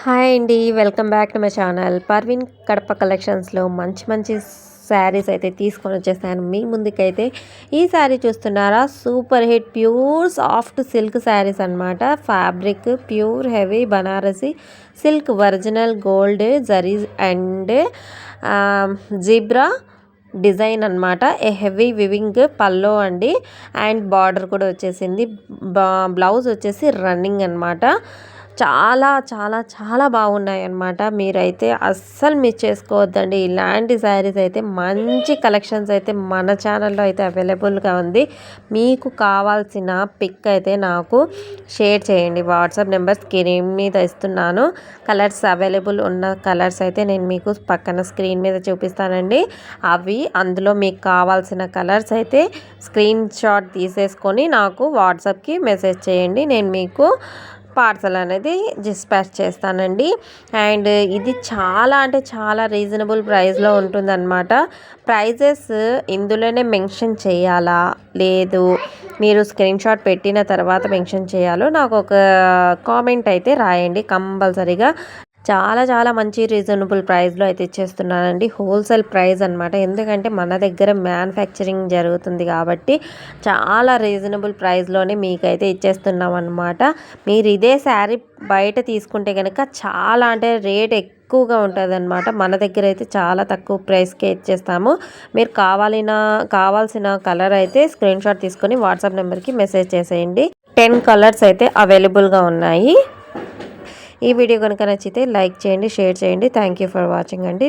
Hi అండి. Welcome back to my channel. Parveen Kadapa కలెక్షన్స్లో మంచి మంచి శారీస్ అయితే తీసుకొని వచ్చేసాను మీ ముందుకైతే. ఈ శారీ చూస్తున్నారా, super hit pure soft silk saris అనమాట. Fabric pure heavy Banarasi silk, original gold zari and zebra design అనమాట. ఏ హెవీ వివింగ్ పల్లో అండి, అండ్ బార్డర్ కూడా వచ్చేసింది. బ్లౌజ్ వచ్చేసి రన్నింగ్ అనమాట. చాలా చాలా చాలా బాగున్నాయి అన్నమాట. మీరైతే అస్సలు మిస్ చేసుకోవద్దండి. ఇలాంటి శారీస్ అయితే మంచి కలెక్షన్స్ అయితే మన ఛానల్లో అయితే అవైలబుల్గా ఉంది. మీకు కావాల్సిన పిక్ అయితే నాకు షేర్ చేయండి. వాట్సాప్ నెంబర్ స్క్రీన్ మీద ఇస్తున్నాను. కలర్స్ అవైలబుల్ ఉన్న కలర్స్ అయితే నేను మీకు పక్కన స్క్రీన్ మీద చూపిస్తానండి. అందులో మీకు కావాల్సిన కలర్స్ అయితే స్క్రీన్ షాట్ తీసేసుకొని నాకు వాట్సాప్కి మెసేజ్ చేయండి. నేను మీకు పార్సల్ అనేది డిస్పాచ్ చేస్తానండి. అండ్ ఇది చాలా అంటే చాలా రీజనబుల్ ప్రైస్లో ఉంటుందన్నమాట. ప్రైజెస్ ఇందులోనే మెన్షన్ చేయాలా లేదు, మీరు స్క్రీన్ షాట్ పెట్టిన తర్వాత మెన్షన్ చేయాలో నాకు ఒక కామెంట్ అయితే రాయండి కంపల్సరీగా. చాలా చాలా మంచి రీజనబుల్ ప్రైస్లో అయితే ఇచ్చేస్తున్నానండి. హోల్సేల్ ప్రైస్ అనమాట. ఎందుకంటే మన దగ్గర మ్యానుఫ్యాక్చరింగ్ జరుగుతుంది కాబట్టి చాలా రీజనబుల్ ప్రైస్లోనే మీకైతే ఇచ్చేస్తున్నాం అనమాట. మీరు ఇదే శారీ బయట తీసుకుంటే కనుక చాలా అంటే రేట్ ఎక్కువగా ఉంటుంది అనమాట. మన దగ్గర అయితే చాలా తక్కువ ప్రైస్కే ఇచ్చేస్తాము. మీరు కావాల్సిన కలర్ అయితే స్క్రీన్ షాట్ తీసుకొని వాట్సాప్ నెంబర్కి మెసేజ్ చేసేయండి. 10 కలర్స్ అయితే అవైలబుల్గా ఉన్నాయి. ఈ వీడియో కనుక నచ్చితే లైక్ చేయండి, షేర్ చేయండి. థ్యాంక్ యూ ఫర్ వాచింగ్ అండి.